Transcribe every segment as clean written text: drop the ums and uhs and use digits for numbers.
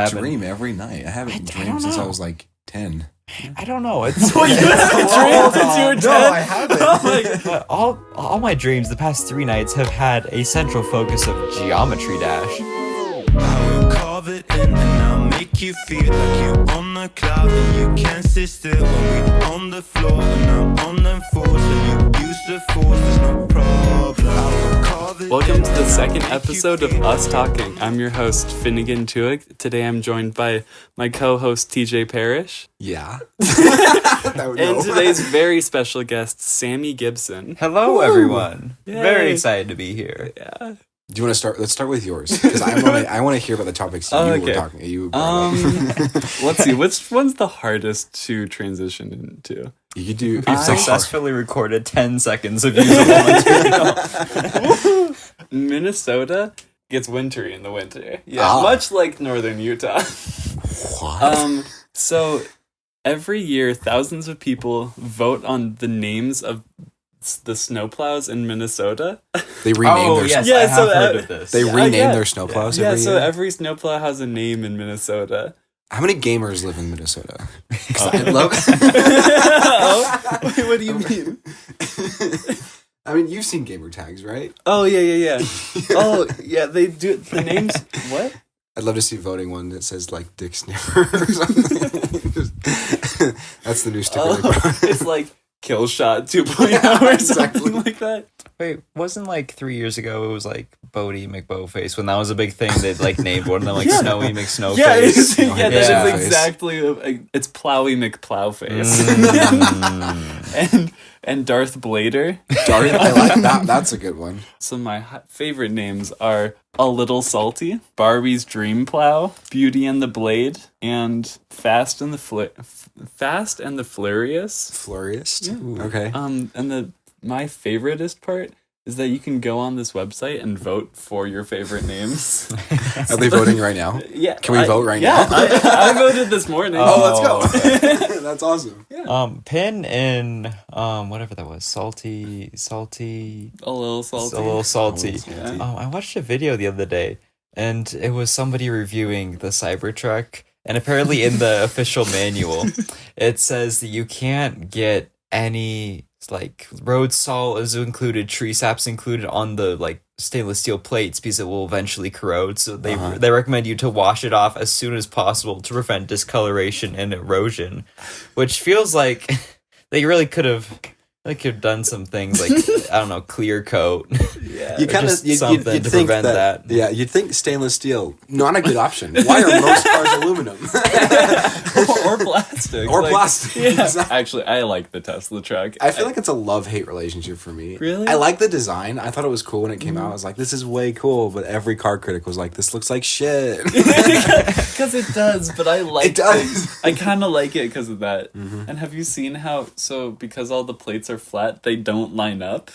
happen. Dream every night. I haven't dreamed since I was like 10. I don't know. It's Well, you haven't dreamed since you were 10? No, I haven't. but all my dreams the past 3 nights have had a central focus of Geometry Dash. I will carve it in and I'll make you feel like you're on the cloud and you can't sit still when we're on the floor and I'm on them fours and you use the force, there's no problem. I will carve it Welcome in to the and I'll second make you episode of feel Us like Talking. I'm your host, Finnegan Tuig. Today I'm joined by my co-host, TJ Parrish. Yeah. And today's very special guest, Sammy Gibson. Hello, everyone. Yay. Very excited to be here. Yeah. Do you want to start? Let's start with yours because I want to hear about the topics you were talking. You brought up. Let's see. Which one's the hardest to transition into? You could do. We've successfully recorded 10 seconds of usable material. Minnesota gets wintry in the winter. Yeah. Ah. Much like northern Utah. What? So every year, thousands of people vote on the names of the snowplows in Minnesota. They rename their. yes, Yeah, I have so, heard of this. They Yeah, rename yeah. their snowplows Yeah, every so year. every snowplow has a name in Minnesota. How many gamers live in Minnesota? 'Cause I love. Wait, what do you mean? I mean, you've seen gamer tags, right? Oh, yeah. Oh, yeah, they do. The names, what? I'd love to see voting one that says like Dick Sniffer or something. That's the new sticker. they put on. It's like Kill Shot 2.0 or Exactly. something like that. Wait, wasn't like 3 years ago it was like Bodie McBowface when that was a big thing? They'd like named one of them like Snowy McSnowface. Yeah, that is Yeah. exactly. It's Plowy McPlowface. and Darth Blader. Darth, I like that. That's a good one. So my favorite names are A Little Salty, Barbie's Dream Plow, Beauty and the Blade, and Fast and the Furious. Flurriest. Okay. And my favoriteest part is that you can go on this website and vote for your favorite names. Are they voting right now? Yeah. Can we vote right yeah, now? I voted this morning. Oh, let's go. That's awesome. Pin in whatever that was, salty, A little salty. a little salty. Yeah. I watched a video the other day, and it was somebody reviewing the Cybertruck, and apparently in the official manual, it says that you can't get any like road salt is included, tree sap's included on the like stainless steel plates because it will eventually corrode. So they recommend you to wash it off as soon as possible to prevent discoloration and erosion, which feels like they really could have done some things like I don't know, clear coat. Yeah. You kind of something you'd to think prevent that. Yeah, you'd think stainless steel, not a good option. Why are most cars aluminum or plastic. or plastic? Yeah. Exactly. Actually, I like the Tesla truck. I feel like it's a love-hate relationship for me. Really? I like the design. I thought it was cool when it came out. I was like, this is way cool. But every car critic was like, this looks like shit. Because it does, but I like It does. I kind of like it because of that. And have you seen how, so because all the plates are flat, they don't line up?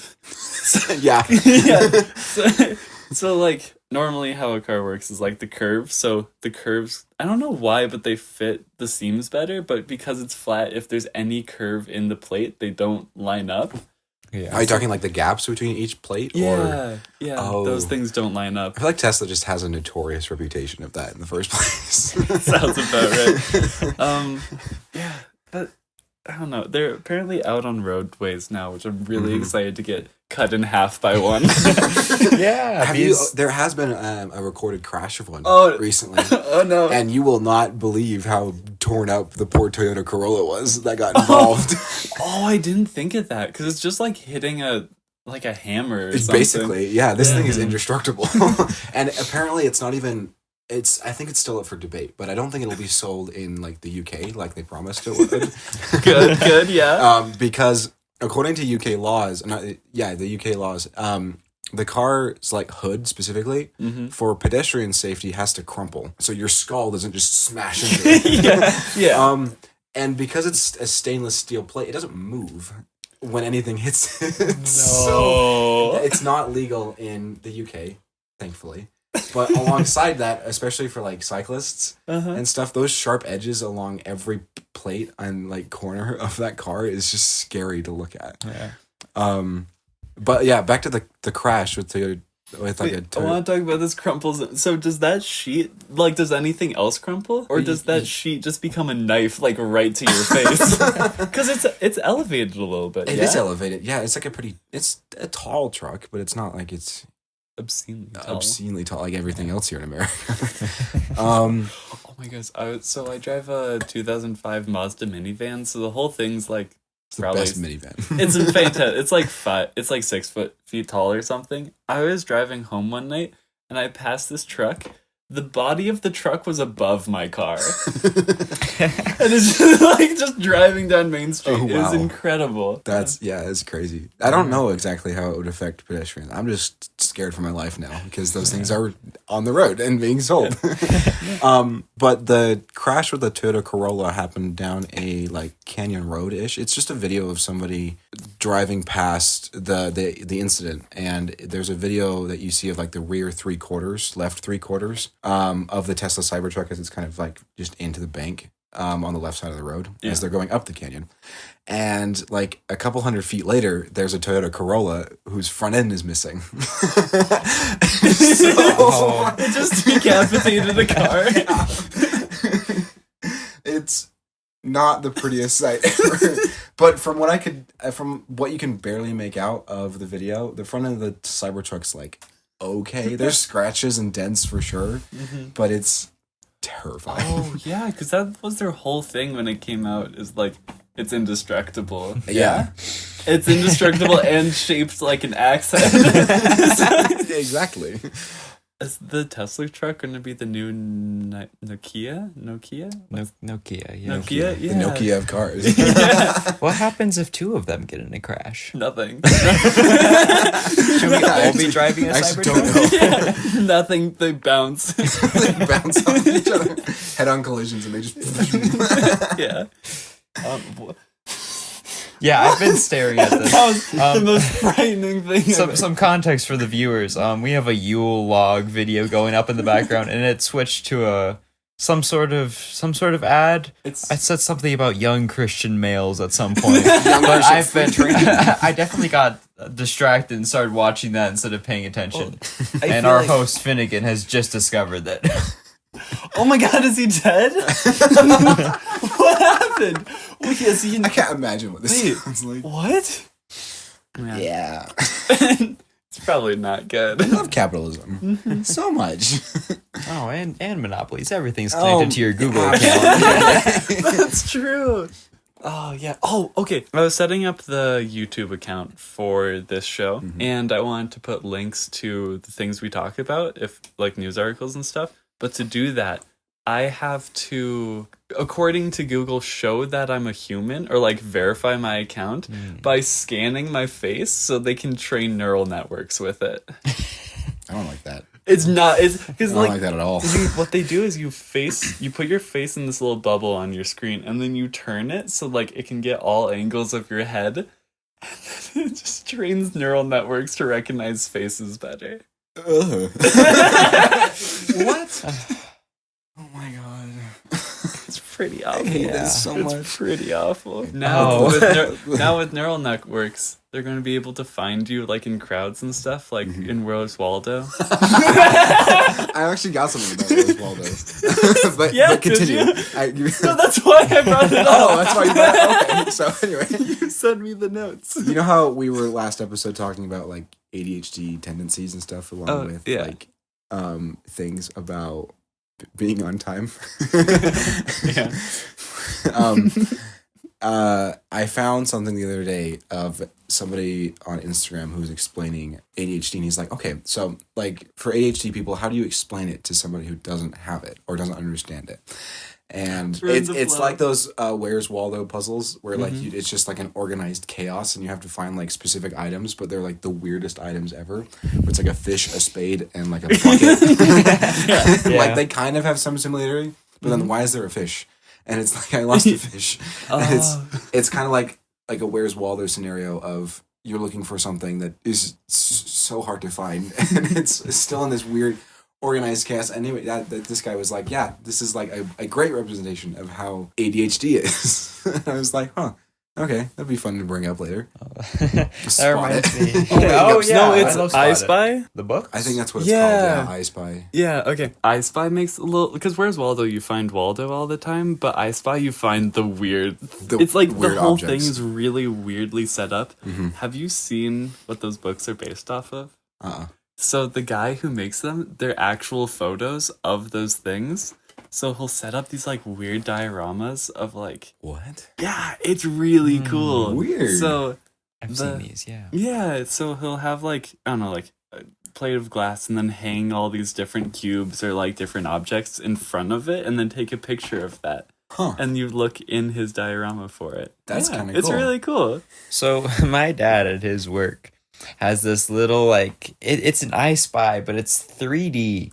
Yeah. Yeah. So like, normally how a car works is like the curve. So the curves, I don't know why, but they fit the seams better. But because it's flat, if there's any curve in the plate, they don't line up. Yeah. Are you talking like the gaps between each plate? Or Yeah, Oh. those things don't line up. I feel like Tesla just has a notorious reputation of that in the first place. Sounds about right. Yeah, but I don't know. They're apparently out on roadways now, which I'm really excited to get cut in half by one. Yeah. Have you? There has been a recorded crash of one Oh. recently. Oh no. And you will not believe how torn up the poor Toyota Corolla was that got involved. Oh, I didn't think of that because it's just like hitting a hammer. Or It's something. basically, this thing is indestructible. And apparently it's not even, I think it's still up for debate, but I don't think it'll be sold in like the UK like they promised it would. good, yeah. Because according to UK laws, the UK laws, the car's like hood specifically for pedestrian safety has to crumple, so your skull doesn't just smash into it. Yeah. And because it's a stainless steel plate, it doesn't move when anything hits it. No. So it's not legal in the UK, thankfully. But alongside that, especially for like cyclists and stuff, those sharp edges along every plate and like corner of that car is just scary to look at. Yeah. But yeah, back to the crash with the with like I want to talk about this crumples. So does that sheet, like, does anything else crumple? Or does that sheet just become a knife, like, right to your face? Because it's elevated a little bit. It is elevated. Yeah, it's like it's a tall truck, but it's not like it's obscenely tall, like everything else here in America. Oh my gosh! I drive a 2005 Mazda minivan, so the whole thing's like it's the best minivan. It's fantastic. It's like 6 feet tall or something. I was driving home one night and I passed this truck. The body of the truck was above my car. And it's just driving down Main Street. Oh, wow. It was incredible. It's crazy. I don't know exactly how it would affect pedestrians. I'm just scared for my life now because those things are on the road and being sold. But the crash with the Toyota Corolla happened down a like canyon road-ish. It's just a video of somebody driving past the incident, and there's a video that you see of like the rear left three quarters of the Tesla Cybertruck as it's kind of like just into the bank on the left side of the road as they're going up the canyon. And like a couple hundred feet later, there's a Toyota Corolla whose front end is missing. It just decapitated the car. It's not the prettiest sight ever. But from what you can barely make out of the video, the front end of the Cybertruck's like okay. There's scratches and dents for sure, but it's terrifying. Oh yeah, because that was their whole thing when it came out. Is like it's indestructible. Yeah, it's indestructible and shaped like an axe head. Exactly. Is the Tesla truck going to be the new Nokia? Nokia, yeah. Nokia, yeah. The Nokia of cars. What happens if two of them get in a crash? Nothing. Should we all be driving a Cybertruck? Yeah. Nothing. They bounce. They bounce off each other. Head-on collisions, and they just... Yeah. Yeah, I've been staring at this. That was the most frightening thing. Some context for the viewers. We have a Yule log video going up in the background, and it switched to some sort of ad. I said something about young Christian males at some point, but I definitely got distracted and started watching that instead of paying attention. And our host Finnegan has just discovered that. Oh my God, is he dead? What happened? I can't imagine what this sounds like. What? Yeah. It's probably not good. I love capitalism so much. Oh, and monopolies. Everything's connected to your Google account. That's true. Oh, yeah. Oh, okay. I was setting up the YouTube account for this show, and I wanted to put links to the things we talk about, if like news articles and stuff. But to do that, I have to, according to Google, show that I'm a human or like verify my account by scanning my face so they can train neural networks with it. I don't like that. It's not. It's because I don't like that at all. What they do is you put your face in this little bubble on your screen, and then you turn it so like it can get all angles of your head. And then it just trains neural networks to recognize faces better. What? Oh my God. It's pretty awful. I hate this so much. It's pretty awful. Now with neural networks, they're going to be able to find you like in crowds and stuff, like in Where's Waldo. I actually got something about Where's Waldo. but continue. No, that's why I brought it up. Oh, that's why you brought it up. Okay, so anyway. You sent me the notes. You know how we were last episode talking about like ADHD tendencies and stuff along with like things about being on time. Yeah. I found something the other day of somebody on Instagram who was explaining ADHD, and he's like, okay, so like for ADHD people, how do you explain it to somebody who doesn't have it or doesn't understand it? And it's like those Where's Waldo puzzles where like it's just like an organized chaos and you have to find like specific items, but they're like the weirdest items ever. Where it's like a fish, a spade, and like a bucket. Like they kind of have some similarity, but then why is there a fish? And it's like I lost a fish. And it's kind of like a Where's Waldo scenario of you're looking for something that is so hard to find, and it's still in this weird organized chaos. Anyway, this guy was like, yeah, this is like a great representation of how ADHD is. And I was like, huh, Okay, that'd be fun to bring up later. That Spot reminds it. me. Oh, yeah, No, I it's love I Spot It. Spy. The book. I think that's what it's Yeah. called. Yeah, I Spy. Yeah, okay. I Spy makes a little, because where's Waldo? You find Waldo all the time, but I Spy you find the weird. It's like weird the whole objects. thing is really weirdly set up. Mm-hmm. Have you seen what those books are based off of? Uh-uh. So the guy who makes them, they're actual photos of those things. So he'll set up these like weird dioramas of like, What? yeah, it's really cool. Weird. So I've seen these. Yeah. yeah, so he'll have like, I don't know, like a plate of glass and then hang all these different cubes or like different objects in front of it and then take a picture of that. Huh. And you look in his diorama for it. That's kinda It's cool. really cool. So my dad at his work has this little like it's an I Spy, but it's 3D.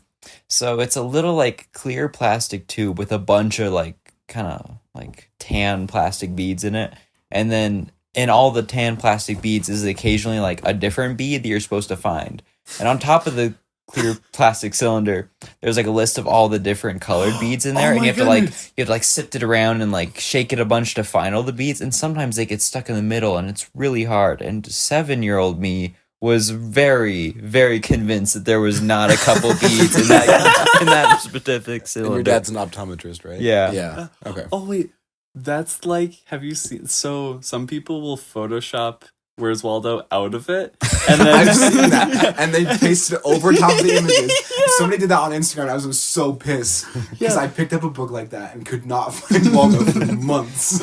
So it's a little like clear plastic tube with a bunch of like kind of like tan plastic beads in it, and then in all the tan plastic beads is occasionally like a different bead that you're supposed to find. And on top of the clear plastic cylinder, there's like a list of all the different colored beads in there, Oh and my you have to like sift it around and like shake it a bunch to find all the beads. And sometimes they get stuck in the middle, and it's really hard. And 7-year-old me was very, very convinced that there was not a couple beads in that specific cylinder. And your dad's an optometrist, right? Yeah. Yeah. Okay. Oh, wait. That's like, have you seen? So some people will Photoshop Where's Waldo out of it. And then I've seen that. And they pasted it over top of the images. Somebody did that on Instagram. I was so pissed. Because I picked up a book like that and could not find Waldo for months.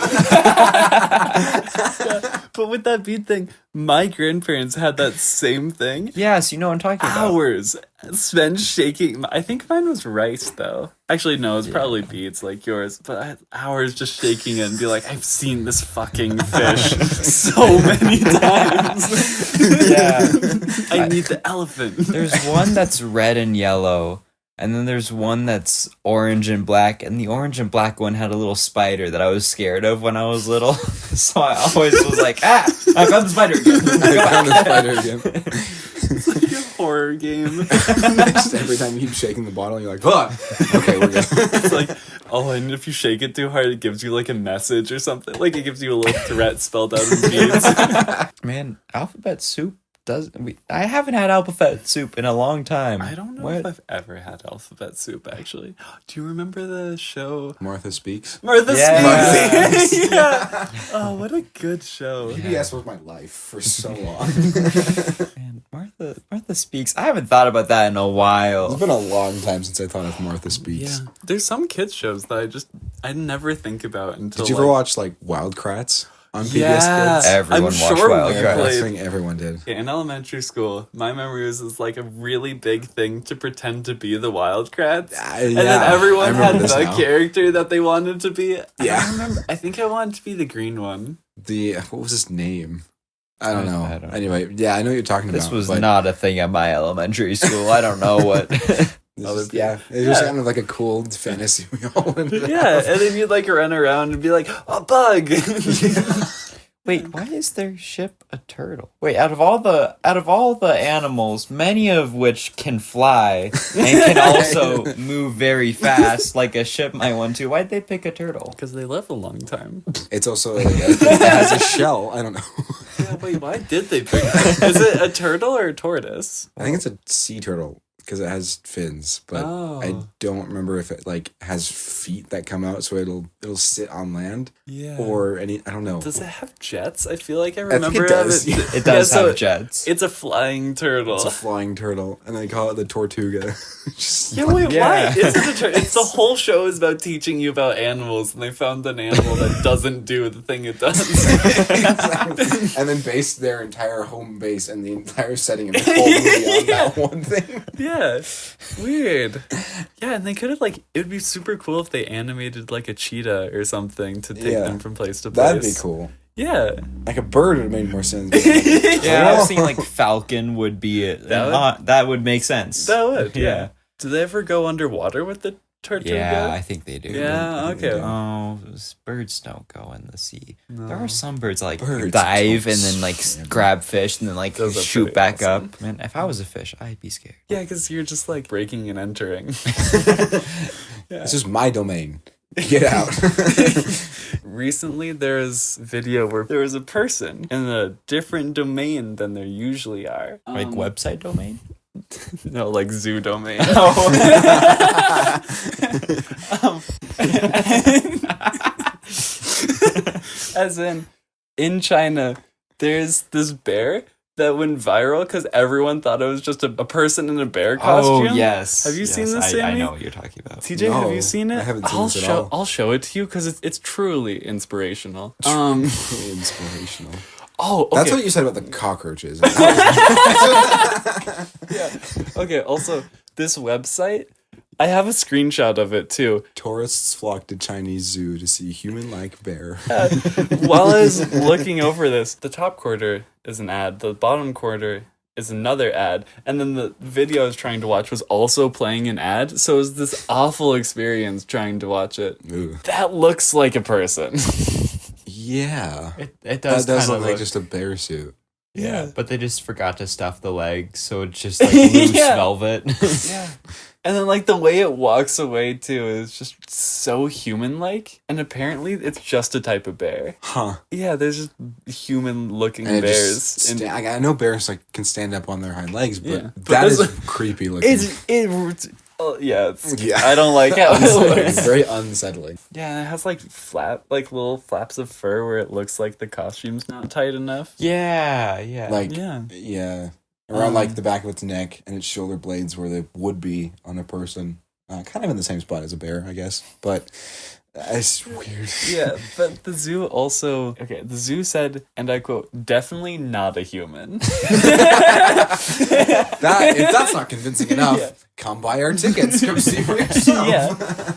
But with that bead thing, my grandparents had that same thing. Yes, you know what I'm talking about. Hours spent shaking. I think mine was rice though. Actually, no, it's probably beads like yours. But I had hours just shaking it and be like, I've seen this fucking fish so many times. Yeah. I need the elephant. There's one that's red and yellow, and then there's one that's orange and black, and the orange and black one had a little spider that I was scared of when I was little. So I always was like, I found the spider again. I found the spider again. It's like a horror game. Just every time you keep shaking the bottle, you're like, oh, okay, we're good. It's like, oh, and if you shake it too hard, it gives you like a message or something. Like it gives you a little threat spelled out in beads. Man, alphabet soup I haven't had alphabet soup in a long time. I don't know if I've ever had alphabet soup, actually. Do you remember the show? Martha Speaks. Martha Yeah. Speaks! Yeah. Oh, what a good show. PBS was my life for so long. Man, Martha Speaks. I haven't thought about that in a while. It's been a long time since I thought of Martha Speaks. Yeah. There's some kids shows that I never think about until Did you ever watch like Wild Kratts on PBS Yeah. Kids? Everyone I'm watched sure Wild we Kratts. I played- think everyone did. Yeah, in elementary school, my memory was like a really big thing to pretend to be the Wild Kratts. And then I everyone had remember this the now. character that they wanted to be. Yeah. I remember. I think I wanted to be the green one. What was his name? I don't know. I don't know. Anyway, yeah, I know what you're talking This about. was but not a thing at my elementary school. I don't know what. it was kind of like a cool fantasy we all ended up. Yeah, and then you'd like run around and be like, a bug. Wait, why is their ship a turtle? Wait, out of all the animals, many of which can fly and can also move very fast, like a ship might want to, why'd they pick a turtle? Because they live a long time. It's also like it has a shell. I don't know. Yeah, wait, why did they pick it? Is it a turtle or a tortoise? I think it's a sea turtle because it has fins, but I don't remember if it like has feet that come out so it'll sit on land. Yeah. Or I don't know. Does it have jets? I feel like I think remember it does. It does so have jets. It's a flying turtle. It's a flying turtle, and they call it the Tortuga. Just Yeah, wait, Yeah. why? Is it a turtle? It's the whole show is about teaching you about animals, and they found an animal that doesn't do the thing it does. Exactly. And then based their entire home base and the entire setting of the whole movie on that one thing. Yeah, weird. Yeah, and they could have it would be super cool if they animated like a cheetah or something to take them from place to place. That'd be cool. Yeah. Like a bird would have made more sense. Yeah, I was thinking like falcon would be it. That would make sense. That would. Yeah. Yeah. Do they ever go underwater with the Tortuga? Yeah, I think they do. Yeah, okay. Oh, birds don't go in the sea. There are some birds Birds dive don't and then like grab fish and then like Those are shoot pretty back awesome. up. Man, if I was a fish, I'd be scared. Yeah, because you're just like breaking and entering. This is my domain. Get out. Recently, there was video where there was a person in a different domain than there usually are. Like website domain? No, like zoo domain. As in China, there's this bear that went viral because everyone thought it was just a person in a bear costume. Oh, yes. Have you seen Yes, this, Sammy? I know what you're talking about. TJ, have you seen it? I haven't seen this at all. I'll show it to you because it's truly inspirational. Inspirational. Oh, okay. That's what you said about the cockroaches. Yeah. Okay, also, this website, I have a screenshot of it too. Tourists flock to Chinese zoo to see human-like bear. While I was looking over this, the top quarter is an ad, the bottom quarter is another ad, and then the video I was trying to watch was also playing an ad, so it was this awful experience trying to watch it. Ooh. That looks like a person. Yeah. It does That does kind look of like look, just a bear suit. yeah, but they just forgot to stuff the legs, so it's just like loose Yeah. velvet. Yeah. And then, like, the way it walks away, too, is just so human-like. And apparently, it's just a type of bear. Huh. Yeah, there's just human-looking And it bears. just I know bears like can stand up on their hind legs, but Yeah. But that this- is creepy looking. It's Yeah. I don't like how it Unsettling. looks. Very unsettling. Yeah, and it has, like, little flaps of fur where it looks like the costume's not tight enough. yeah. Like Yeah. yeah. Around like the back of its neck and its shoulder blades where they would be on a person. Kind of in the same spot as a bear, I guess. But it's weird. Yeah, but the zoo also... Okay, the zoo said, and I quote, definitely not a human. If that's not convincing enough, Yeah. come buy our tickets. Come see for yourself. Yeah.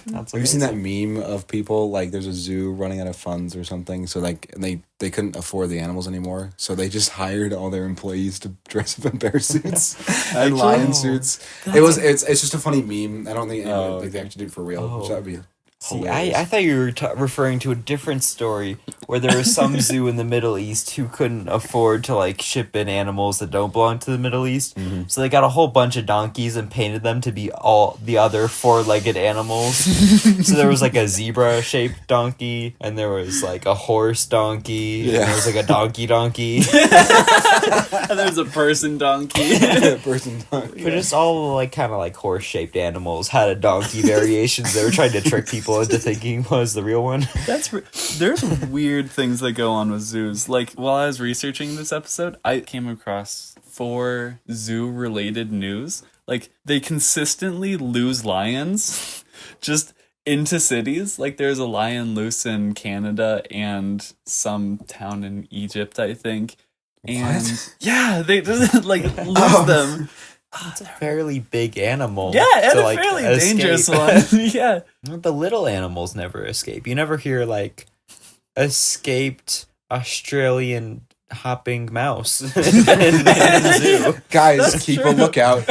That's Have you seen that meme of people like there's a zoo running out of funds or something, so like and they couldn't afford the animals anymore, so they just hired all their employees to dress up in bear suits and lion suits. It's just a funny meme. I don't think anyone, they actually did it for real. Which that would be See, hilarious. I thought you were referring to a different story where there was some zoo in the Middle East who couldn't afford to like ship in animals that don't belong to the Middle East. Mm-hmm. So they got a whole bunch of donkeys and painted them to be all the other four-legged animals. So there was like a zebra-shaped donkey, and there was like a horse donkey, and there was like a donkey. And there's a person donkey. person donkey. But just all like kind of like horse-shaped animals had a donkey variations. They were trying to trick people into thinking was the real one. There's weird things that go on with zoos. Like, while I was researching this episode, I came across 4 zoo-related news. Like, they consistently lose lions just into cities. Like, there's a lion loose in Canada and some town in Egypt, I think. And What? yeah, they just like lose them. It's a fairly big animal. Yeah, and to, a like, fairly escape. dangerous one. Yeah. The little animals never escape. You never hear like escaped Australian hopping mouse in the zoo. Guys, That's keep true. a lookout.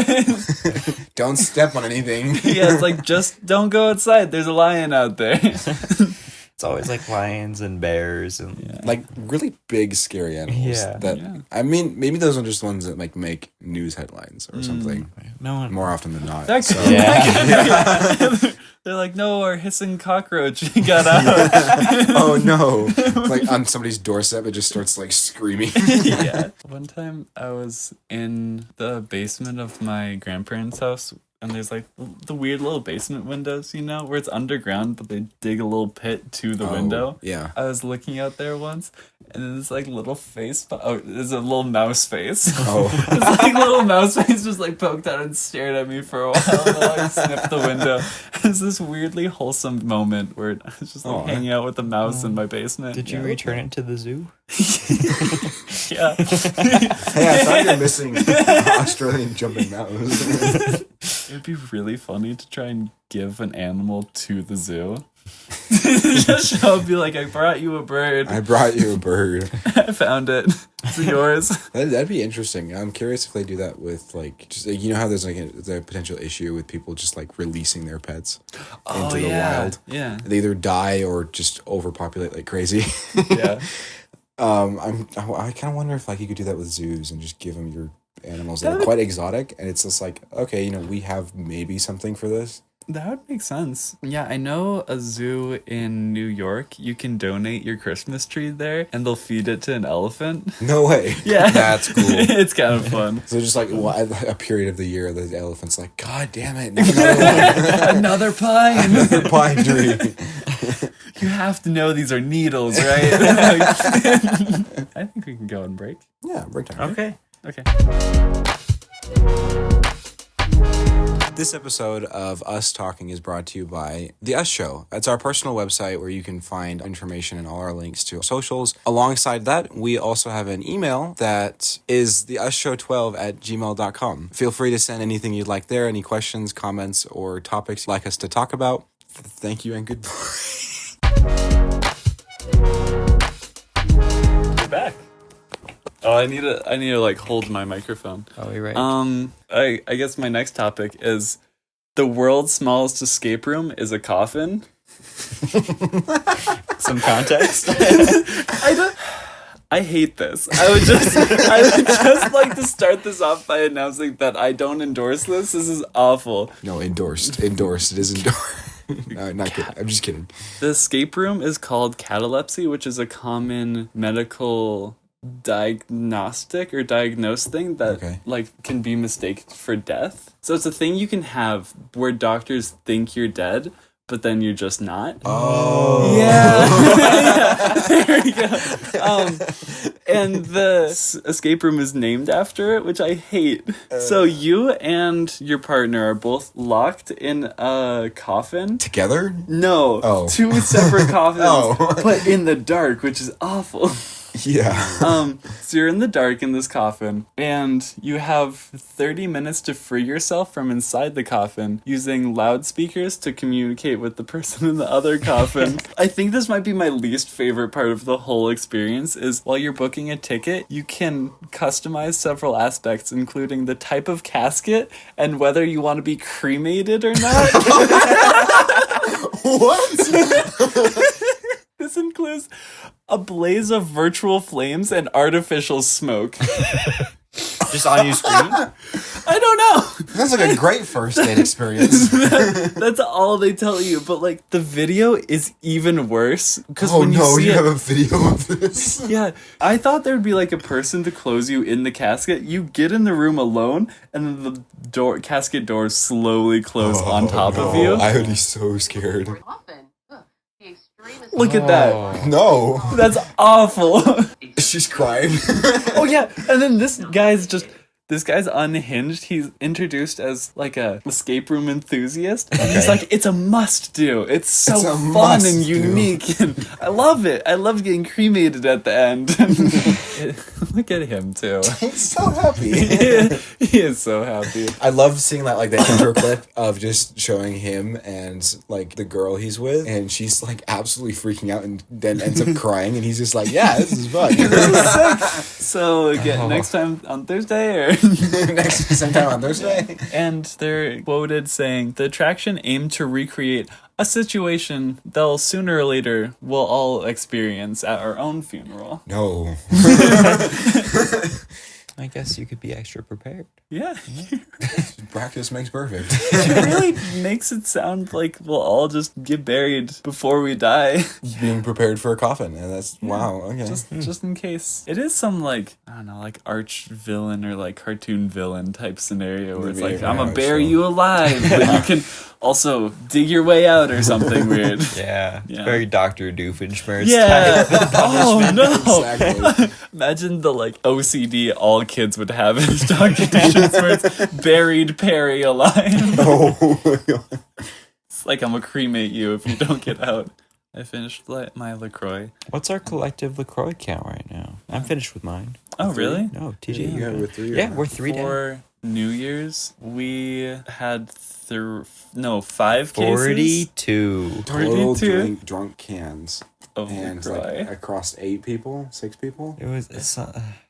Don't step on anything. Yeah, it's like, just don't go outside. There's a lion out there. It's always like lions and bears and Like really big, scary animals. Yeah. That I mean, maybe those are just ones that like make news headlines or something. no one. More often than not. That So- could- Yeah. They're like, no, our hissing cockroach got out. Oh no! Like on somebody's doorstep, it just starts like screaming. Yeah. One time I was in the basement of my grandparents' house, and there's like the weird little basement windows, you know, where it's underground, but they dig a little pit to the window. Yeah. I was looking out there once, and then this like little face. There's a little mouse face. Oh. This like little mouse face just like poked out and stared at me for a while, and I like sniffed the window. It's this weirdly wholesome moment where I was just like Aw. hanging out with the mouse in my basement. Did you return it to the zoo? Yeah. Hey, I thought you were missing Australian jumping mouse. It'd be really funny to try and give an animal to the zoo. Just show up, be like, I brought you a bird. I brought you a bird. I found it. It's yours. That'd be interesting. I'm curious if they do that with like, just like, you know how there's like the potential issue with people just like releasing their pets into the wild. Yeah. They either die or just overpopulate like crazy. Yeah. I kind of wonder if like you could do that with zoos and just give them your animals that are quite exotic, and it's just like, okay, you know, we have maybe something for this. That would make sense. Yeah, I know a zoo in New York. You can donate your Christmas tree there, and they'll feed it to an elephant. No way. Yeah, That's cool. It's kind of fun. So just like a period of the year, the elephant's like, God damn it, not another one. Another pine. Another pine tree. You have to know these are needles, right? I think we can go and break. Yeah, break time. Okay. Okay. This episode of Us Talking is brought to you by The Us Show. It's our personal website where you can find information and all our links to socials. Alongside that, we also have an email that is theusshow12@gmail.com. Feel free to send anything you'd like there, any questions, comments, or topics you'd like us to talk about. Thank you and goodbye. We're back. Oh, I need to like hold my microphone. Oh, you're right. I guess my next topic is the world's smallest escape room is a coffin. Some context. I hate this. I would just like to start this off by announcing that I don't endorse this. This is awful. No, endorsed. Endorsed. It is endorsed. No, not kidding. I'm just kidding. The escape room is called catalepsy, which is a common medical diagnostic or diagnose thing that like can be mistaken for death. So it's a thing you can have where doctors think you're dead, but then you're just not. Oh. Yeah. There we go. And the escape room is named after it, which I hate. So you and your partner are both locked in a coffin. Together? No. Oh. Two separate coffins, Oh. but in the dark, which is awful. Yeah. So you're in the dark in this coffin, and you have 30 minutes to free yourself from inside the coffin using loudspeakers to communicate with the person in the other coffin. I think this might be my least favorite part of the whole experience is while you're booking a ticket, you can customize several aspects, including the type of casket and whether you want to be cremated or not. What? This includes a blaze of virtual flames and artificial smoke. Just on your screen? I don't know. That's like a great first date experience. That's all they tell you, but like the video is even worse because Oh when you no, see you it, have a video of this? yeah, I thought there would be like a person to close you in the casket. You get in the room alone, and then the casket doors slowly close on top of you. I would be so scared. Look at that. No. That's awful. She's crying. Oh yeah, and then this guy's unhinged. He's introduced as like a escape room enthusiast. And he's like, it's a must do. It's so It's a fun must and do. unique. And I love it. I love getting cremated at the end. Look at him too. He's so happy. He is so happy. I love seeing that, like, the intro clip of just showing him and, like, the girl he's with, and she's, like, absolutely freaking out and then ends up crying, and he's just like, yeah, this is fun. So again, next time on Thursday or Next same time on Thursday. and they're quoted saying the attraction aimed to recreate a situation they'll sooner or later we'll all experience at our own funeral. No. I guess you could be extra prepared. Yeah. Practice makes perfect. It really makes it sound like we'll all just get buried before we die. Being prepared for a coffin, and that's, wow, okay. Just in case. It is some like, I don't know, like arch villain or like cartoon villain type scenario where it's like, I'm gonna bury you alive, but you can also dig your way out or something weird. Yeah. Yeah. Very Dr. Doofenshmirtz Yeah. type. Oh no. Exactly. Imagine the like OCD all kids would have as Dr. Doofenshmirtz buried Perry alive. Oh my God. It's like I'm gonna cremate you if you don't get out. I finished my LaCroix. What's our collective LaCroix count right now? I'm finished with mine. Oh, really? No, TJ. You have it with 3 or Yeah, not? we're 3 down. For New Year's, we had 5 cases 42. Total 42 drunk cans. of And LaCroix. like across 8 people, 6 people. It was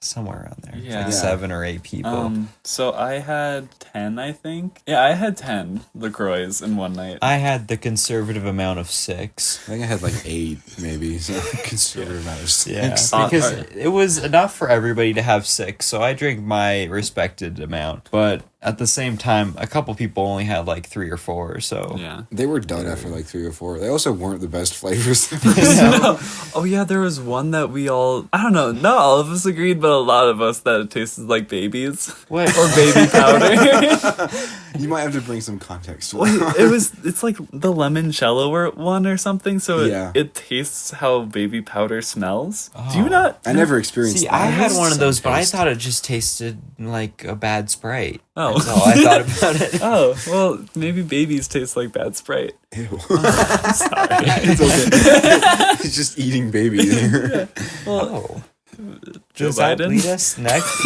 somewhere around there. It's Yeah. like 7 or 8 people. So I had 10, I think. Yeah, I had 10 LaCroix in one night. I had the conservative amount of 6. I think I had like 8, maybe. So conservative amount of 6. Yeah, because it was enough for everybody to have 6, so I drank my respected amount. But at the same time, a couple people only had like 3 or 4 or so. Yeah. They were done after like 3 or 4. They also weren't the best flavors. Oh yeah, there was one that we all, I don't know, not all of us agreed, but a lot of us that it tasted like babies. What? Or baby powder. You might have to bring some context to that. It's like the limoncello one or something, so Yeah. it tastes how baby powder smells. Do you not? I never experienced See, that. I had one of those, but I taste. thought it just tasted like a bad Sprite. Oh. That's all I thought about it. Oh, well, maybe babies taste like bad Sprite. Ew. Sorry. It's okay. He's just eating baby there. Oh. Joe Does that Biden? lead us next?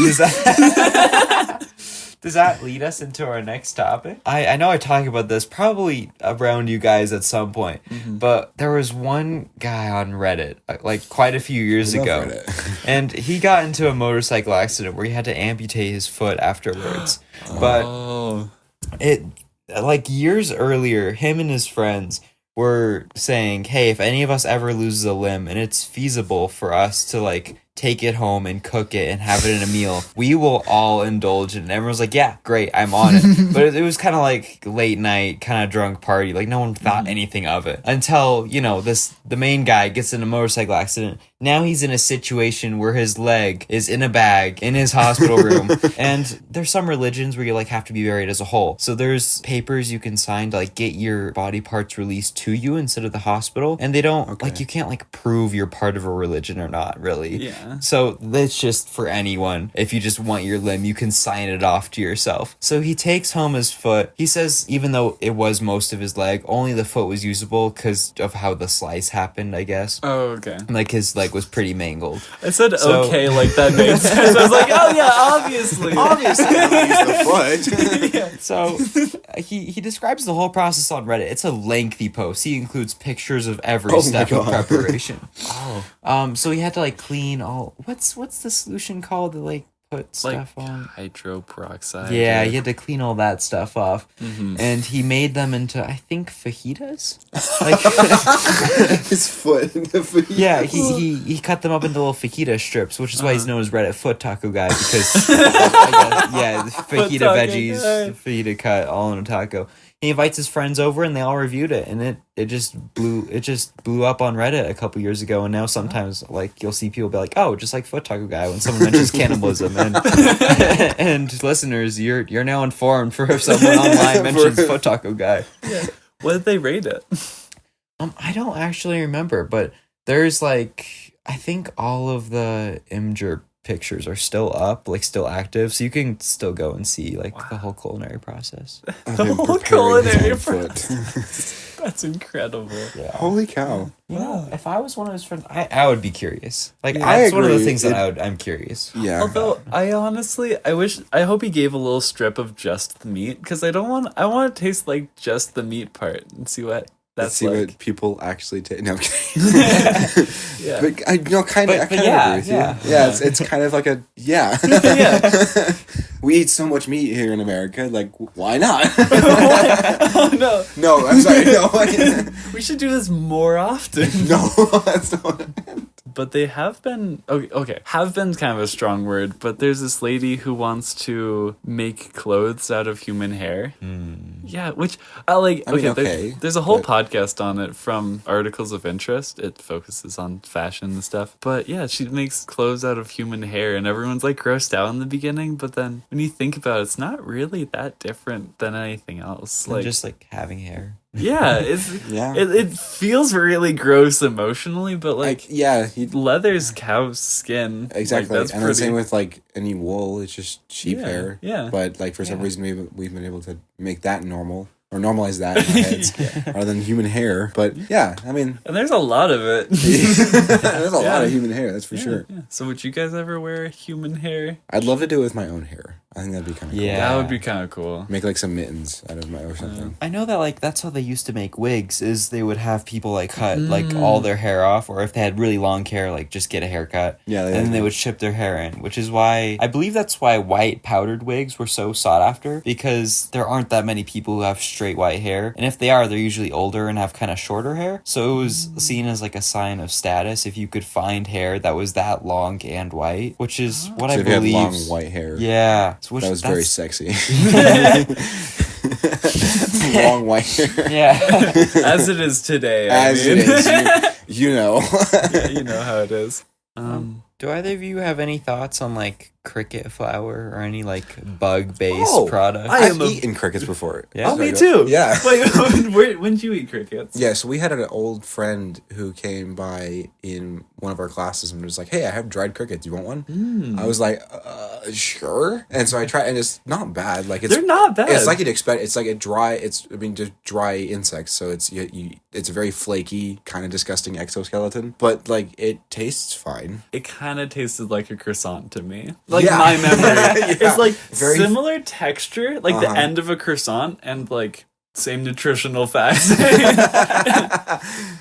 Does that lead us into our next topic? I know I talk about this probably around you guys at some point, but there was one guy on Reddit, like quite a few years I love ago, Reddit. and he got into a motorcycle accident where he had to amputate his foot afterwards. But Oh. it, like years earlier, him and his friends were saying, hey, if any of us ever loses a limb and it's feasible for us to like take it home and cook it and have it in a meal, we will all indulge in it. And everyone's like, yeah, great, I'm on it. But it was kind of like late night, kind of drunk party. Like no one thought anything of it until, you know, the main guy gets in a motorcycle accident. Now he's in a situation where his leg is in a bag in his hospital room. And there's some religions where you like have to be buried as a whole. So there's papers you can sign to like get your body parts released to you instead of the hospital. And they don't, like, you can't like prove you're part of a religion or not, really. Yeah. So that's just for anyone. If you just want your limb, you can sign it off to yourself. So he takes home his foot. He says even though it was most of his leg, only the foot was usable because of how the slice happened, I guess. Oh, okay. Like his leg was pretty mangled. I said So- okay, like that made sense. I was like, oh yeah, obviously. Obviously, I use the foot. So he describes the whole process on Reddit. It's a lengthy post. He includes pictures of every Oh my step of God. preparation. So he had to like clean all. What's the solution called to like put Like stuff on? hydroperoxide. Yeah, or- he had to clean all that stuff off, and he made them into, I think, fajitas. Like, His foot. yeah, he cut them up into little fajita strips, which is why he's known as Reddit Foot Taco Guy, because I guess, yeah, fajita taco veggies, guy. fajita cut, all in a taco. He invites his friends over, and they all reviewed it, and it just blew up on Reddit a couple years ago. And now sometimes like you'll see people be like, "Oh, just like Foot Taco Guy," when someone mentions cannibalism, and and listeners, you're now informed for if someone online mentions Foot Taco Guy. What did they rate it? I don't actually remember, but there's like, I think all of the Imgur pictures are still up, like still active, so you can still go and see like the whole culinary process. The whole Preparing his culinary own foot. That's incredible. Yeah. Holy cow. You know, if I was one of his friends, I would be curious. Like, Yeah, I that's one of the agree. things that I'm curious. Yeah. Although I honestly, I hope he gave a little strip of just the meat, because I want to taste like just the meat part and see what Let's that's see like. what people actually take. No, I'm kidding. Yeah. But I kind of agree with you. yeah. Yeah, it's kind of like a Yeah. We eat so much meat here in America. Like, why not? Oh no. No, I'm sorry. No, We should do this more often. no, that's not what I meant. But they have been okay. Have been kind of a strong word, but there's this lady who wants to make clothes out of human hair. Yeah, which I like. I mean, Okay, there's a whole but- podcast on it from Articles of Interest. It focuses on fashion and stuff. But yeah, she makes clothes out of human hair, and everyone's like grossed out in the beginning. But then when you think about it, it's not really that different than anything else. Like, Like, just like having hair. yeah, it's Yeah. it feels really gross emotionally, but like yeah, leather's cow skin. exactly. Like, that's and the same with like any wool, it's just sheep Yeah, hair. yeah. But like for some Yeah. reason we've been able to make that normal or normalize that in our heads rather than human hair. But yeah, I mean, And there's a lot of it. there's a lot Yeah. of human hair. That's for sure. Yeah. So would you guys ever wear human hair? I'd love to do it with my own hair. I think that'd be kind of Yeah. That would be kind of cool. Make like some mittens out of my or something. I know that like that's how they used to make wigs, is they would have people like cut like all their hair off, or if they had really long hair, like just get a haircut. Yeah, And then they would ship their hair in, which is why I believe that's why white powdered wigs were so sought after, because there aren't that many people who have straight white hair. And if they are, they're usually older and have kind of shorter hair. So it was seen as like a sign of status if you could find hair that was that long and white, which is what So I if you had believe. long white hair. Yeah. That was very sexy. Long white hair. Yeah. As it is today. As it is, you know. Yeah, you know how it is. Do either of you have any thoughts on like cricket flour or any like bug-based product? I've eaten crickets before. Yeah. Oh, me too. Yeah. Wait, when did you eat crickets? Yeah, so we had an old friend who came by in one of our classes and was like, "Hey, I have dried crickets. You want one?" I was like, "Sure." And so I tried, and it's not bad. Like They're not bad. It's like you'd expect. It's like just dry insects. So it's a very flaky, kind of disgusting exoskeleton. But like it tastes fine. It kind of tasted like a croissant to me. Like Yeah. my memory. It's like Very similar texture, like the end of a croissant, and like same nutritional facts.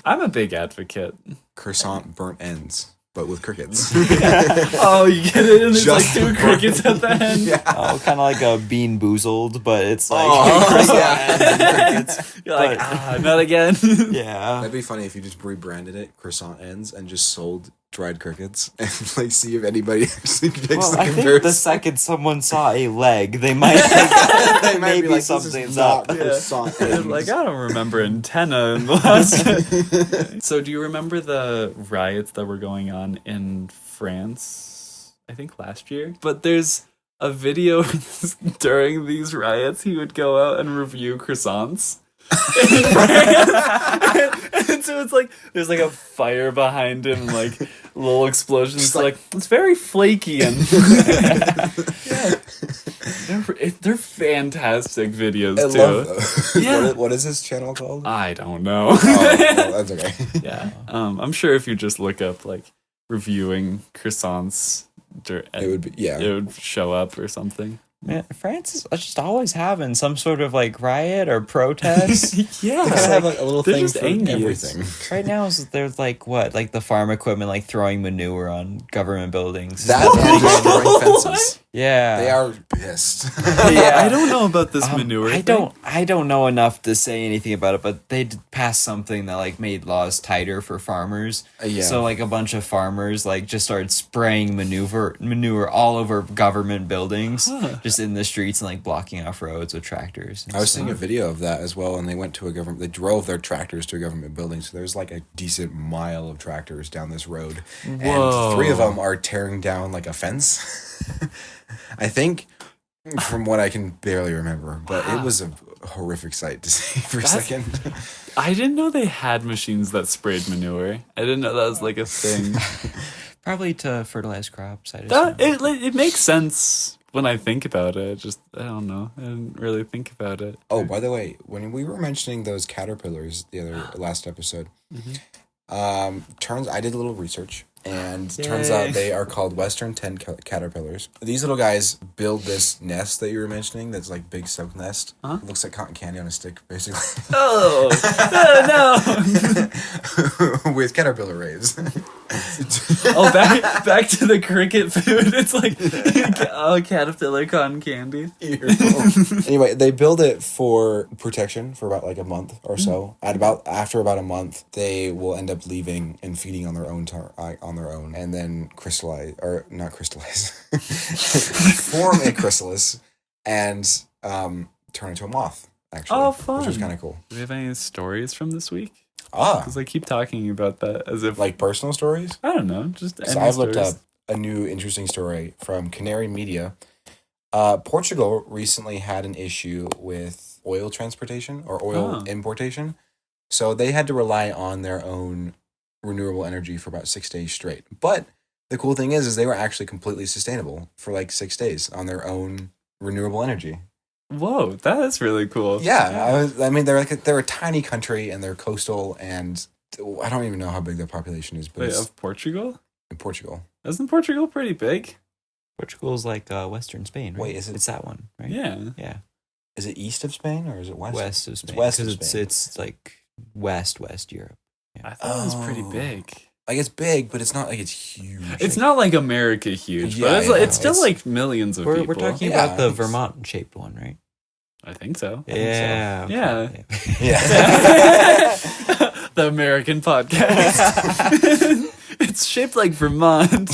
I'm a big advocate. Croissant burnt ends, but with crickets. Oh, you get it? And there's like Just two the crickets at the end. Yeah. Oh, kind of like a Bean Boozled, but it's like crickets. You're like, not again. Yeah. That'd be funny if you just rebranded it croissant ends and just sold dried crickets and like see if anybody actually makes Well, the I think comparison. the second someone saw a leg, they might think They might be maybe like, "This is something's not up. croissant They're ends." like, I don't remember antenna in the last. So, do you remember the riots that were going on in France? I think last year. But there's a video during these riots. He would go out and review croissants. In France. And so it's like there's like a fire behind him, like little explosions. It's like it's very flaky and they're fantastic videos I too. love those. Yeah. What is this channel called? I don't know. Oh, that's okay. Yeah, I'm sure if you just look up like reviewing croissants, It would be it would show up or something. Man, France is just always having some sort of like riot or protest. Yeah, They kind of have like a little they're thing just for angry. everything. Right now, there's like what, like the farm equipment, like throwing manure on government buildings. That and destroying fences. Yeah, They are pissed. Yeah. I don't know about this manure. I thing. don't know enough to say anything about it, but they did pass something that like made laws tighter for farmers. Yeah. So like a bunch of farmers like just started spraying manure all over government buildings, just in the streets and like blocking off roads with tractors. and I was stuff. seeing a video of that as well, and they went to they drove their tractors to a government building, so there's like a decent mile of tractors down this road. Whoa. And 3 of them are tearing down like a fence. I think, from what I can barely remember, but it was a horrific sight to see for a second. I didn't know they had machines that sprayed manure. I didn't know that was like a thing. Probably to fertilize crops. I just It makes sense when I think about it. Just I don't know. I didn't really think about it. Oh, by the way, when we were mentioning those caterpillars the last episode, I did a little research, and turns out they are called Western 10 caterpillars. These little guys build this nest that you were mentioning that's like big silk nest. It looks like cotton candy on a stick, basically. Oh no! With caterpillar rays. Oh, back to the cricket food. It's like caterpillar cotton candy. Anyway, they build it for protection for about like a month or so. After about a month, they will end up leaving and feeding on their own and then form a chrysalis and turn into a moth. Actually, Oh, fun. which was kind of cool. Do we have any stories from this week? Ah, Because I keep talking about that as if like personal stories. I don't know. Just So any I've looked stories. up a new interesting story from Canary Media. Portugal recently had an issue with oil transportation or oil importation. So they had to rely on their own renewable energy for about 6 days straight. But the cool thing is they were actually completely sustainable for like 6 days on their own renewable energy. Whoa, that is really cool. Yeah, they're a tiny country and they're coastal, and I don't even know how big their population is, but Wait, it's of Portugal? in Portugal. Isn't Portugal pretty big? Portugal's like Western Spain, right? Wait, is it- It's that one, right? Yeah. Yeah. Is it east of Spain or is it west? West of Spain. west of 'cause Spain. It's like West Europe. I thought it was pretty Oh. big. Like it's big, but it's not like it's huge. It's not like America huge, Yeah, but it's, yeah, it's still it's- like millions of We're people. talking Yeah, about the it's- Vermont shaped one, right? I think so. Yeah. Yeah. okay. Yeah. The American podcast. It's shaped like Vermont.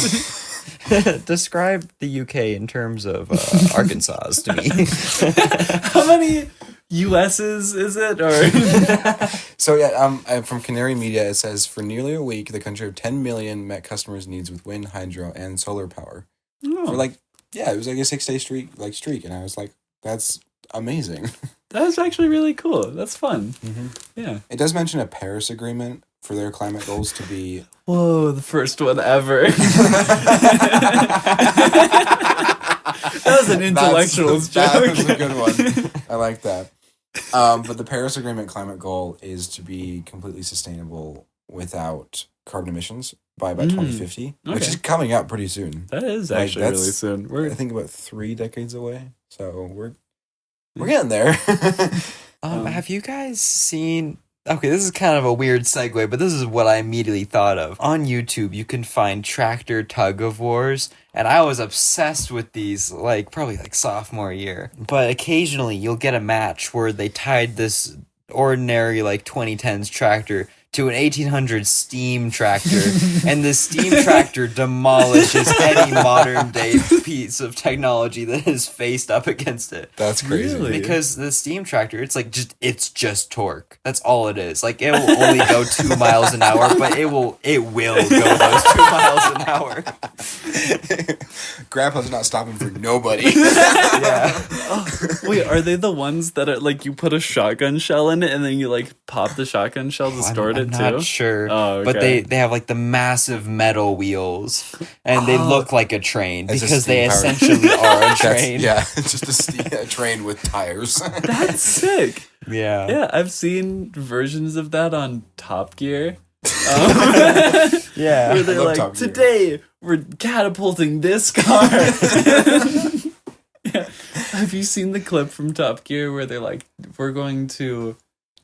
Describe the UK in terms of Arkansas to me. How many US's is it? Or So yeah, from Canary Media, it says for nearly a week, the country of 10 million met customers' needs with wind, hydro, and solar power. For like, yeah, it was like a 6-day streak, and I was like, that's amazing. That's actually really cool. That's fun. Mm-hmm. Yeah. It does mention a Paris Agreement for their climate goals to be. Whoa, the first one ever. That was an intellectual's joke. That was a good one. I like that. But the Paris Agreement climate goal is to be completely sustainable without carbon emissions by about 2050, which is coming up pretty soon. That is actually really soon. I think about 3 decades away. So we're getting there. Have you guys seen... Okay, this is kind of a weird segue, but this is what I immediately thought of. On YouTube, you can find tractor tug-of-wars, and I was obsessed with these, probably sophomore year. But occasionally, you'll get a match where they tied this ordinary, 2010s tractor to an 1800s steam tractor, and the steam tractor demolishes any modern-day piece of technology that is faced up against it. That's crazy. Really? Because the steam tractor, it's just torque. That's all it is. It will only go 2 miles an hour, but it will go those 2 miles an hour. Grandpa's not stopping for nobody. Yeah. Wait, are they the ones that are you put a shotgun shell in it and then you pop the shotgun shell to start I'm it too? not sure. Oh, okay. But they have the massive metal wheels, and they look like a train because they essentially are a train. Just a train with tires. That's sick. Yeah. Yeah, I've seen versions of that on Top Gear. Yeah. Where they're Top Gear. today we're catapulting this car. Yeah. Have you seen the clip from Top Gear where they're we're going to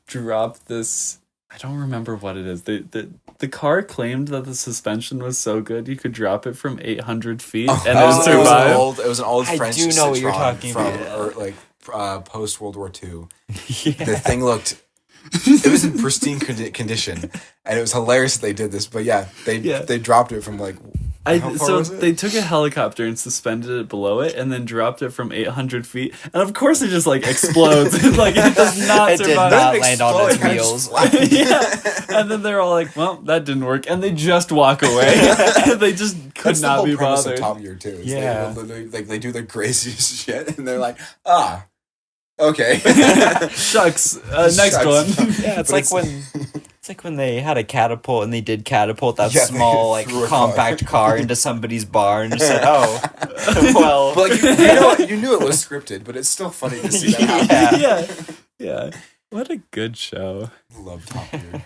drop this? I don't remember what it is. The car claimed that the suspension was so good you could drop it from 800 feet and it would survive. It was an old I French do know what you're Citroen talking from about. post World War II. Yeah. The thing looked. It was in pristine condition, and it was hilarious that they did this. But they dropped it from how far was it? They took a helicopter and suspended it below it, and then dropped it from 800 feet. And of course, it just explodes. It does not It did survive. not land on its wheels. Yeah, and then they're all well, that didn't work, and they just walk away. They just could That's not the whole be premise bothered. of Top Gear too. Yeah. They do the craziest shit, and they're okay. Shucks. Next Shucks. one. Yeah, it's like when they had a catapult and they did catapult that Yeah, small they threw a compact car into somebody's barn and said, "Oh, well." But you knew it was scripted, but it's still funny to see that happen. Yeah. What a good show. Love Top Gear.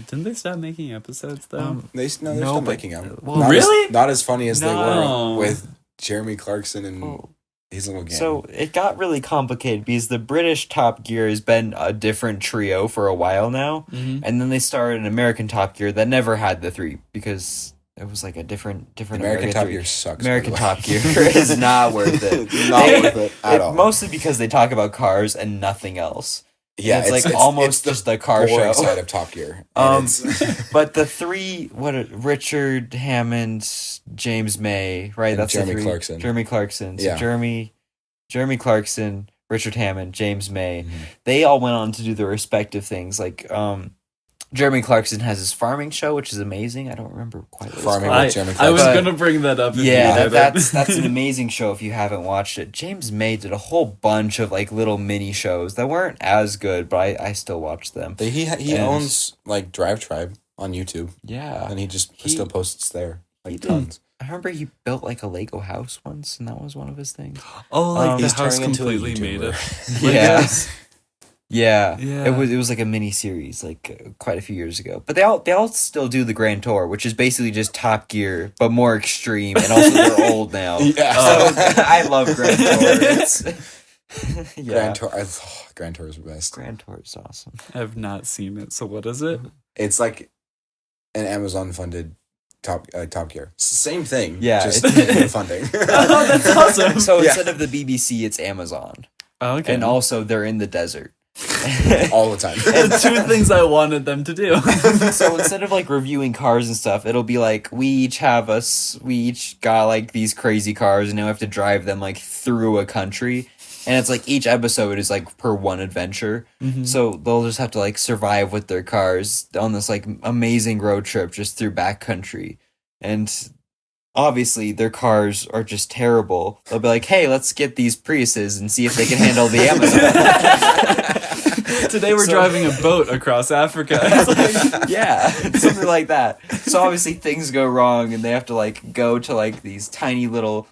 Didn't they stop making episodes though? They're still making them. well, really? Not as funny as they No. were with Jeremy Clarkson and his little gang. So it got really complicated because the British Top Gear has been a different trio for a while now, and then they started an American Top Gear that never had the 3 because it was a different American Top Gear sucks. American Top Gear is not worth it. Not worth it at all. Mostly because they talk about cars and nothing else. Yeah, it's almost just the car boring show side of Top Gear. But the 3, Richard Hammond, James May, right? And That's Jeremy the 3. Clarkson. Jeremy Clarkson. So Yeah. Jeremy Clarkson, Richard Hammond, James May. They all went on to do their respective things. Jeremy Clarkson has his farming show, which is amazing. I don't remember quite what it's Farming called. with Jeremy I was Clarkson. gonna bring that up. If Yeah, you did that's an amazing show if you haven't watched it. James May did a whole bunch of little mini shows that weren't as good, but I still watched them. He owns Drive Tribe on YouTube, Yeah. and he still posts there He did. tons. I remember he built a Lego house once, and that was one of his things. Oh, He's the house turning into a completely made it. Yeah. Yeah. Yeah. It was a mini series quite a few years ago. But they all still do the Grand Tour, which is basically just Top Gear but more extreme, and also they're old now. Yeah. So I love Grand Tour. It's Grand Tour. Grand Tour is the best. Grand Tour is awesome. I have not seen it. So what is it? It's like an Amazon funded Top Gear. Same thing. Yeah, just it's- funding. Oh, that's awesome. So Yeah. instead of the BBC, it's Amazon. Oh, okay. And also they're in the desert. all the time. The two things I wanted them to do. So instead of like reviewing cars and stuff, it'll be like we each got like these crazy cars, and now we have to drive them like through a country. And it's like each episode is like per one adventure. So they'll just have to like survive with their cars on this like amazing road trip just through backcountry. And obviously their cars are just terrible. They'll be like, hey, let's get these Priuses and see if they can handle the Amazon. Today we're driving a boat across Africa. It's like, yeah, something like that. So obviously things go wrong and they have to like go to like these tiny little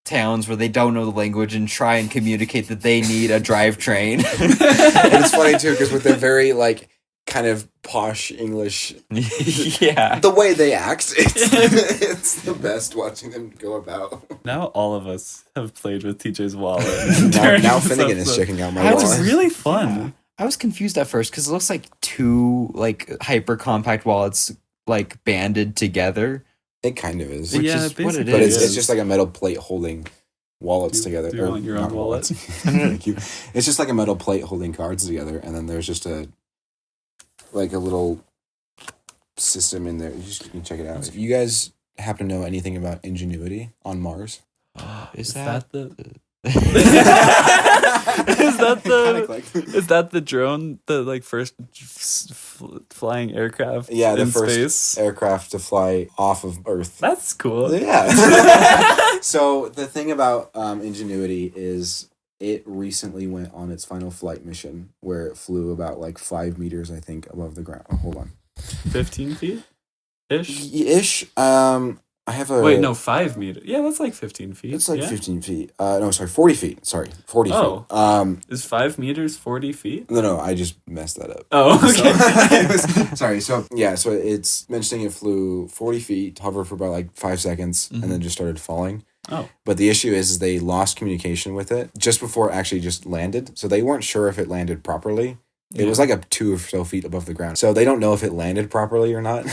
towns where they don't know the language and try and communicate that they need a drivetrain. And it's funny too because with their very like kind of posh English, yeah, the way they act, it's the best watching them go about. now all of us have played with TJ's wallet. Now Finnegan is checking out my I wallet. was It's really fun. I was confused at first because it looks like two like hyper compact wallets like banded together. It kind of is. Which Yeah, is what it basically But is. it's just like a metal plate holding wallets together. do you or want your own not wallet? wallets. Thank you. It's just like a metal plate holding cards together, and then there's just a little system in there. You can check it out. If you guys happen to know anything about Ingenuity on Mars, Is Is that that is is that the drone, the like first flying aircraft yeah, the in first space? aircraft to fly off of Earth. That's cool. Yeah. So the thing about Ingenuity is it recently went on its final flight mission where it flew about like 5 meters, I think, above the ground. Oh, hold on. 15 feet ish. Ish. I have a. Wait, no, 5 meters. Yeah, that's like 15 feet. It's like yeah? 15 feet. No, sorry, 40 feet. Sorry, 40 Oh. feet. Is 5 meters 40 feet? No, I just messed that up. Oh, okay. Sorry. So it's mentioning it flew 40 feet, hovered for about like 5 seconds, and then just started falling. Oh. But the issue is they lost communication with it just before it actually just landed. So they weren't sure if it landed properly. It was like up 2 or so feet above the ground. So they don't know if it landed properly or not.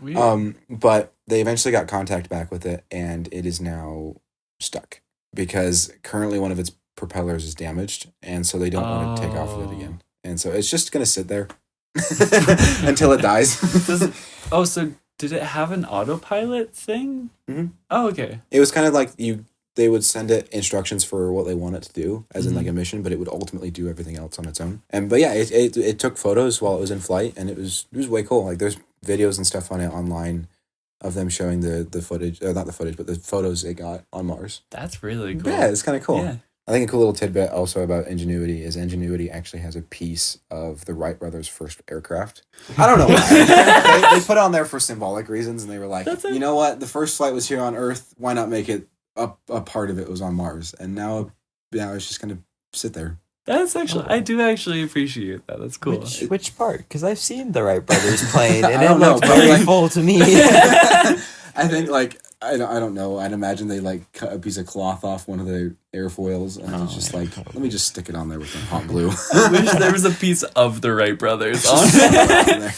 Weird. But they eventually got contact back with it, and it is now stuck because currently one of its propellers is damaged, and so they don't want to take off with it again. And so it's just going to sit there until it dies. So did it have an autopilot thing? Mm-hmm. Oh, okay. It was kind of like they would send it instructions for what they want it to do, as in like a mission, but it would ultimately do everything else on its own. But yeah, it took photos while it was in flight, and it was way cool. Like there's videos and stuff on it online of them showing the footage, not the footage, but the photos it got on Mars. That's really cool. Yeah, it's kind of cool. Yeah. I think a cool little tidbit also about Ingenuity is Ingenuity actually has a piece of the Wright brothers' first aircraft. I don't know why. they put it on there for symbolic reasons, and they were like, you know what? The first flight was here on Earth. Why not make it a part of it was on Mars? And now it's just going to sit there. That's actually, I do actually appreciate that. That's cool. which part? Because I've seen the Wright brothers plane, and I it don't know, looked but very like- full to me. I think I don't know. I'd imagine they like cut a piece of cloth off one of the airfoils and it's just like, let me just stick it on there with some hot glue. I wish there was a piece of the Wright brothers on it.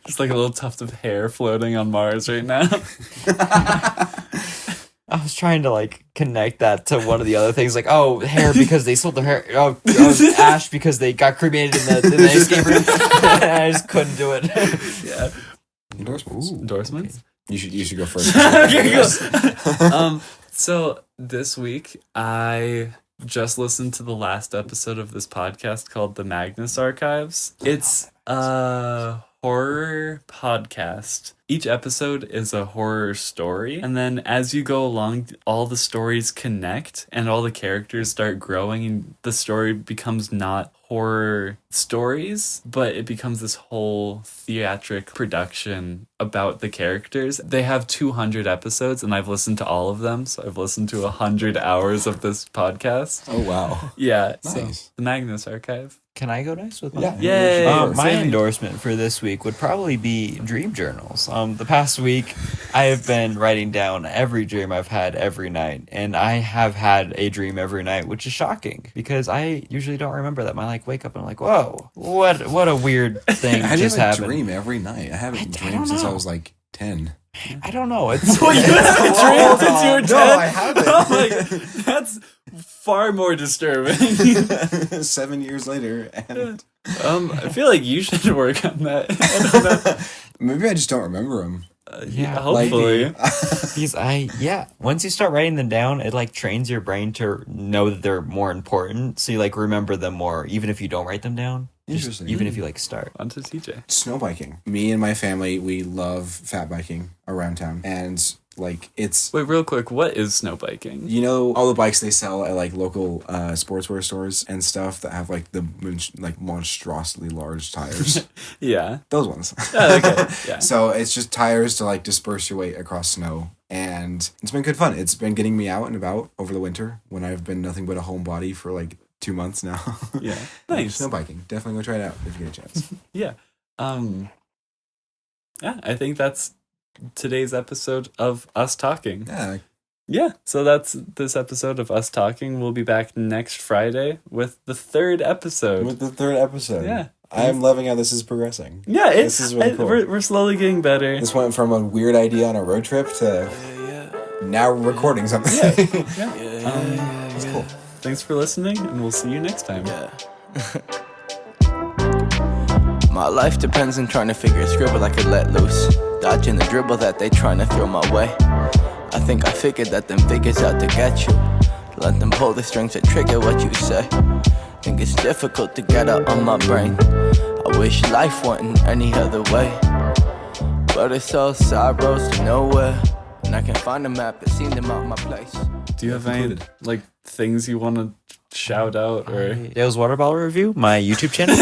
Just like a little tuft of hair floating on Mars right now. I was trying to like connect that to one of the other things, like hair because they sold their hair. Ash because they got cremated in the escape room. I just couldn't do it. Yeah. Endorsements. Endorsements? You should go first. Okay, go. So this week I just listened to the last episode of this podcast called The Magnus Archives. It's a horror podcast. Each episode is a horror story, and then as you go along, all the stories connect and all the characters start growing, and the story becomes not horror stories, but it becomes this whole theatric production about the characters. They have 200 episodes, and I've listened to all of them, so I've listened to 100 hours of this podcast. Oh wow. Yeah, Nice. so the Magnus Archive. Can I go next with mine? Yay! My Same. endorsement for this week would probably be dream journals. The past week, I have been writing down every dream I've had every night, and I have had a dream every night, which is shocking because I usually don't remember them. I like wake up and I'm like, whoa, what a weird thing I just have a happened. dream every night. I haven't I dreamed don't since I know. was like 10. I don't know. It's Well, you haven't dreamed since you were 10? No, I haven't. Oh my, that's far more disturbing. 7 years later, and I feel like you should work on that. I don't know. maybe I just don't remember them. Yeah, Hopefully. Because once you start writing them down, it like trains your brain to know that they're more important. So you like remember them more, even if you don't write them down. Interesting. Even if you like start. On to TJ. Snow biking. Me and my family, we love fat biking around town, and like it's. Wait, real quick, what is snow biking? You know all the bikes they sell at like local sportswear stores and stuff that have like the monstrosity large tires. Yeah. Those ones. Oh, okay. Yeah. So it's just tires to like disperse your weight across snow. And it's been good fun. It's been getting me out and about over the winter when I've been nothing but a homebody for like 2 months now. Yeah. Nice. Snow biking. Definitely go try it out if you get a chance. Yeah. Yeah, I think that's today's episode of us talking. Yeah. Yeah, so that's this episode of us talking. We'll be back next Friday with the third episode. Yeah. I'm loving how this is progressing. Yeah, this is really cool. We're slowly getting better. This went from a weird idea on a road trip to now recording something. Yeah. It's cool. Thanks for listening, and we'll see you next time. Yeah. My life depends on trying to figure a scribble I could let loose, dodging the dribble that they trying to throw my way. I think I figured that them figures out to get you. Let them pull the strings that trigger what you say. Think it's difficult to get out on my brain. I wish life wasn't any other way, but it's all side roads to nowhere, and I can't find a map that seen them out my place. Do you have any like things you want to shout out or? Dale's Water Bottle Review, my YouTube channel.